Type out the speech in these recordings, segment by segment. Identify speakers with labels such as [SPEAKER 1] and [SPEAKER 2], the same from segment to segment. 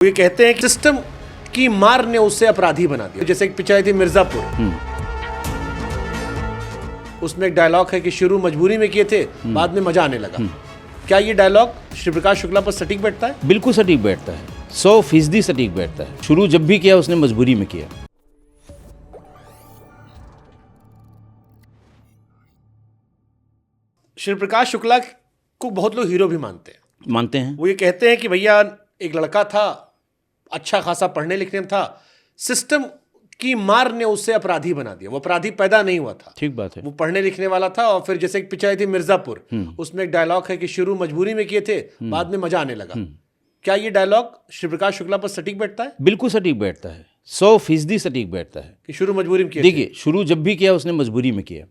[SPEAKER 1] ये कहते हैं कि सिस्टम की मार ने उसे अपराधी बना दिया। जैसे एक पिक्चर आई थी मिर्जापुर, उसमें एक डायलॉग है कि शुरू मजबूरी में किए थे, बाद में मजा आने लगा। क्या ये डायलॉग श्री प्रकाश शुक्ला पर सटीक बैठता है?
[SPEAKER 2] बिल्कुल सटीक बैठता है, 100% सटीक बैठता है। शुरू जब भी किया उसने मजबूरी में किया।
[SPEAKER 1] श्री प्रकाश शुक्ला को बहुत लोग हीरो भी मानते हैं। वो ये कहते हैं कि भैया एक लड़का था, अच्छा खासा पढ़ने लिखने में था, सिस्टम की मार ने उसे अपराधी बना दिया। वो अपराधी पैदा नहीं हुआ था,
[SPEAKER 2] ठीक बात है।
[SPEAKER 1] वो पढ़ने लिखने वाला था। और फिर जैसे एक पिक्चर आई थी मिर्जापुर, उसमें एक डायलॉग है कि शुरू मजबूरी में किए थे, बाद में मजा आने लगा। क्या ये डायलॉग श्री प्रकाश शुक्ला पर सटीक बैठता है?
[SPEAKER 2] बिल्कुल सटीक बैठता है, 100% सटीक बैठता है
[SPEAKER 1] कि शुरू मजबूरी में किए।
[SPEAKER 2] देखिए, शुरू जब भी किया उसने मजबूरी में किया,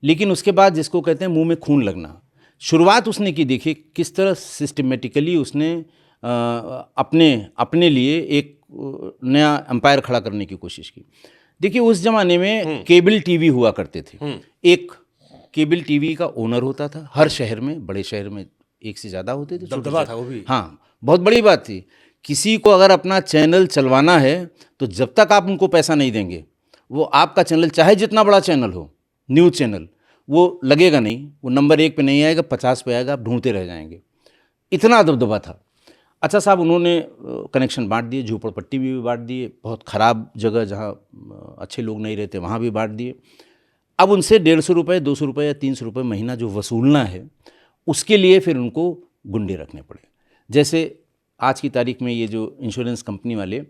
[SPEAKER 2] लेकिन उसके बाद जिसको कहते हैं मुंह में खून लगना, शुरुआत उसने की। देखिए किस तरह सिस्टमेटिकली उसने अपने लिए एक नया एम्पायर खड़ा करने की कोशिश की। देखिए उस जमाने में केबल टीवी हुआ करते थे। एक केबल टीवी का ओनर होता था हर शहर में, बड़े शहर में एक से ज़्यादा होते थे,
[SPEAKER 1] दबदबा था वो भी।
[SPEAKER 2] हाँ, बहुत बड़ी बात थी। किसी को अगर अपना चैनल चलवाना है तो जब तक आप उनको पैसा नहीं देंगे, वो आपका चैनल चाहे जितना बड़ा चैनल हो, न्यूज़ चैनल, वो लगेगा नहीं, वो नंबर 1 पे नहीं आएगा, 50 पे आएगा, आप ढूंढते रह जाएंगे। इतना दबदबा था। अच्छा साहब, उन्होंने कनेक्शन बांट दिए, झोपड़पट्टी भी बांट दिए, बहुत ख़राब जगह जहाँ अच्छे लोग नहीं रहते वहाँ भी बांट दिए। अब उनसे 150 रुपये, 200 रुपये या 300 रुपये महीना जो वसूलना है, उसके लिए फिर उनको गुंडे रखने पड़े। जैसे आज की तारीख में ये जो इंश्योरेंस कंपनी वाले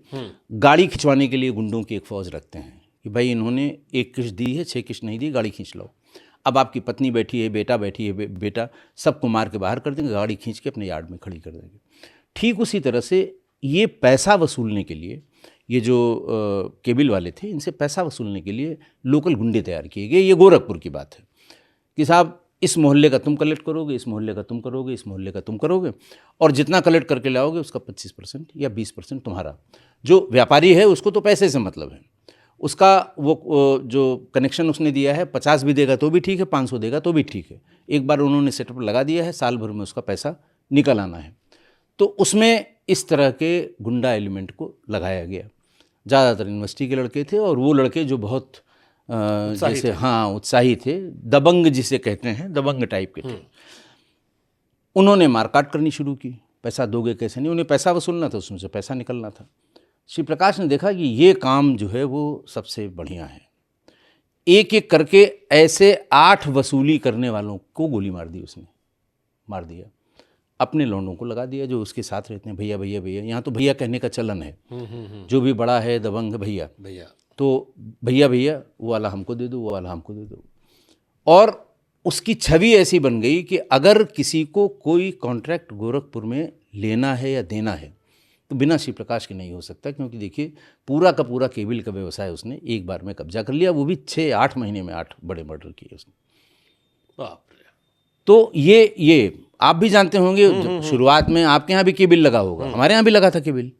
[SPEAKER 2] गाड़ी खिंचवाने के लिए गुंडों की एक फ़ौज रखते हैं कि भाई इन्होंने 1 किश्त दी है, 6 किश्त नहीं दी, गाड़ी खींच लो। अब आपकी पत्नी बैठी है, बेटा बैठी है, बेटा सबको मार के बाहर कर देंगे, गाड़ी खींच के अपने यार्ड में खड़ी कर देंगे। ठीक उसी तरह से ये पैसा वसूलने के लिए, ये जो केबल वाले थे, इनसे पैसा वसूलने के लिए लोकल गुंडे तैयार किए गए। ये गोरखपुर की बात है कि साहब इस मोहल्ले का तुम कलेक्ट करोगे, इस मोहल्ले का तुम करोगे, इस मोहल्ले का तुम करोगे, और जितना कलेक्ट करके लाओगे उसका 25% या 20% तुम्हारा। जो व्यापारी है उसको तो पैसे से मतलब है, उसका वो जो कनेक्शन उसने दिया है, 50 भी देगा तो भी ठीक है, 500 देगा तो भी ठीक है। एक बार उन्होंने सेटअप लगा दिया है, साल भर में उसका पैसा निकल आना है। तो उसमें इस तरह के गुंडा एलिमेंट को लगाया गया। ज़्यादातर यूनिवर्सिटी के लड़के थे, और वो लड़के जो बहुत जैसे उत्साही थे, दबंग जिसे कहते हैं, दबंग टाइप के थे। उन्होंने मारकाट करनी शुरू की। पैसा दोगे कैसे नहीं, उन्हें पैसा वसूलना था, उसमें से पैसा निकलना था। श्री प्रकाश ने देखा कि ये काम जो है वो सबसे बढ़िया है। एक एक करके ऐसे 8 वसूली करने वालों को गोली मार दी उसने, मार दिया। अपने लौंडों को लगा दिया जो उसके साथ रहते हैं। भैया भैया भैया, यहाँ तो भैया कहने का चलन है। जो भी बड़ा है दबंग, भैया भैया, तो भैया भैया वो वाला हमको दे दो, वो वाला हमको दे दो। और उसकी छवि ऐसी बन गई कि अगर किसी को कोई कॉन्ट्रैक्ट गोरखपुर में लेना है या देना है तो बिना श्री प्रकाश के नहीं हो सकता। क्योंकि देखिए पूरा का पूरा केबल का व्यवसाय उसने एक बार में कब्जा कर लिया, वो भी 6-8 महीने में 8 बड़े मर्डर किए उसने। तो ये आप भी जानते होंगे, शुरुआत में आपके यहाँ भी केबल लगा होगा, हमारे यहाँ भी लगा था केबल।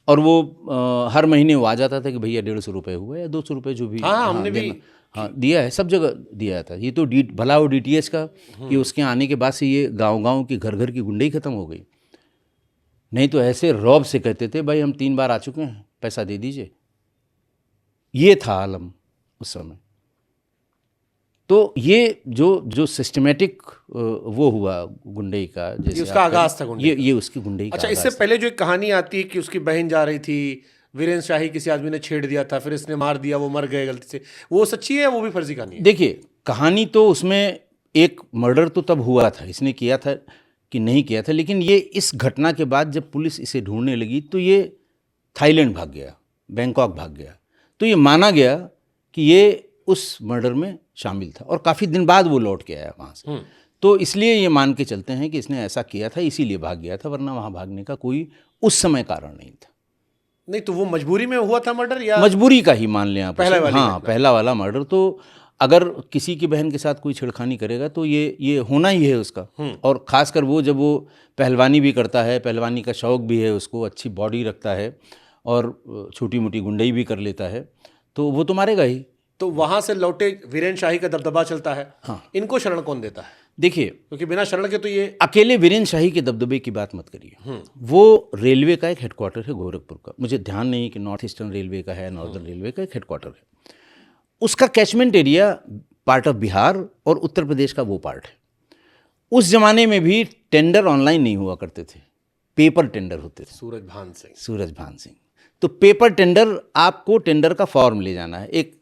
[SPEAKER 2] और वो हर महीने वो आ जाता था कि भैया 150 रुपये हुआ या 200 रुपये जो भी।
[SPEAKER 1] हमने भी
[SPEAKER 2] दिया है, सब जगह दिया था। ये तो भला वो DTH का कि उसके आने के बाद से ये गांव-गांव की घर-घर की गुंडई खत्म हो गई। नहीं तो ऐसे रौब से कहते थे भाई हम 3 बार आ चुके हैं, पैसा दे दीजिए। ये था आलम उस समय। तो ये जो सिस्टमेटिक वो हुआ गुंडई का, जैसे
[SPEAKER 1] उसका आगाज था गुंडई
[SPEAKER 2] ये उसकी गुंडई का।
[SPEAKER 1] अच्छा, इससे पहले जो एक कहानी आती है कि उसकी बहन जा रही थी, वीरेंद्र शाही किसी आदमी ने छेड़ दिया था, फिर इसने मार दिया, वो मर गए गलती से, वो सच्ची है, वो भी फर्जी कहानी है?
[SPEAKER 2] देखिए कहानी तो उसमें एक मर्डर तो तब हुआ था, इसने किया था कि नहीं किया था, लेकिन ये इस घटना के बाद जब पुलिस इसे ढूंढने लगी तो ये थाईलैंड भाग गया, बैंकॉक भाग गया। तो ये माना गया कि ये उस मर्डर में शामिल था, और काफ़ी दिन बाद वो लौट के आया वहाँ से। तो इसलिए ये मान के चलते हैं कि इसने ऐसा किया था, इसीलिए भाग गया था, वरना वहाँ भागने का कोई उस समय कारण नहीं था।
[SPEAKER 1] नहीं तो वो मजबूरी में हुआ था मर्डर, या
[SPEAKER 2] मजबूरी का ही मान लें आप
[SPEAKER 1] पहला
[SPEAKER 2] उसे।
[SPEAKER 1] वाली
[SPEAKER 2] हाँ, पहला वाला मर्डर। तो अगर किसी की बहन के साथ कोई छेड़खानी करेगा तो ये होना ही है उसका। और ख़ासकर वो जब वो पहलवानी भी करता है, पहलवानी का शौक़ भी है उसको, अच्छी बॉडी रखता है और छोटी मोटी गुंडई भी कर लेता है, तो वो तो मारेगा ही।
[SPEAKER 1] तो वहाँ से लौटे वीरेंद्र शाही का दबदबा चलता है।
[SPEAKER 2] हाँ,
[SPEAKER 1] इनको शरण कौन देता है?
[SPEAKER 2] देखिए,
[SPEAKER 1] क्योंकि बिना शरण के तो ये
[SPEAKER 2] अकेले वीरेंद्र शाही के दबदबे की बात मत करिए। वो रेलवे का एक हेडक्वार्टर है गोरखपुर का, मुझे ध्यान नहीं कि नॉर्थ ईस्टर्न रेलवे का है, नॉर्दर्न रेलवे का एक हेडक्वार्टर है। उसका catchment area part of Bihar और उत्तर प्रदेश का वो पार्ट है। उस जमाने में भी टेंडर ऑनलाइन नहीं हुआ करते थे, पेपर टेंडर होते थे। सूरज भान सिंह। तो पेपर टेंडर, आपको टेंडर का फॉर्म ले जाना है। एक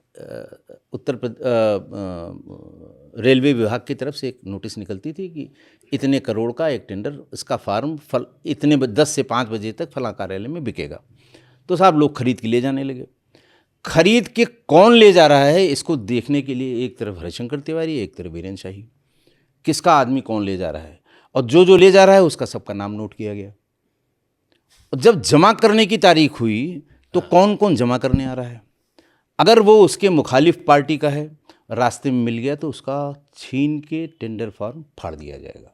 [SPEAKER 2] रेलवे विभाग की तरफ से एक नोटिस निकलती थी कि इतने करोड़ का एक टेंडर, इसका फॉर्म इतने 10 से 5 बजे तक फलां कार्यालय में बिकेगा। तो साहब लोग खरीद के ले जाने लगे। खरीद के कौन ले जा रहा है इसको देखने के लिए एक तरफ हरिशंकर तिवारी, एक तरफ वीरेंद्र शाही, किसका आदमी कौन ले जा रहा है, और जो जो ले जा रहा है उसका सबका नाम नोट किया गया। और जब जमा करने की तारीख हुई तो कौन कौन जमा करने आ रहा है, अगर वो उसके मुखालिफ पार्टी का है, रास्ते में मिल गया तो उसका छीन के टेंडर फॉर्म फाड़ दिया जाएगा।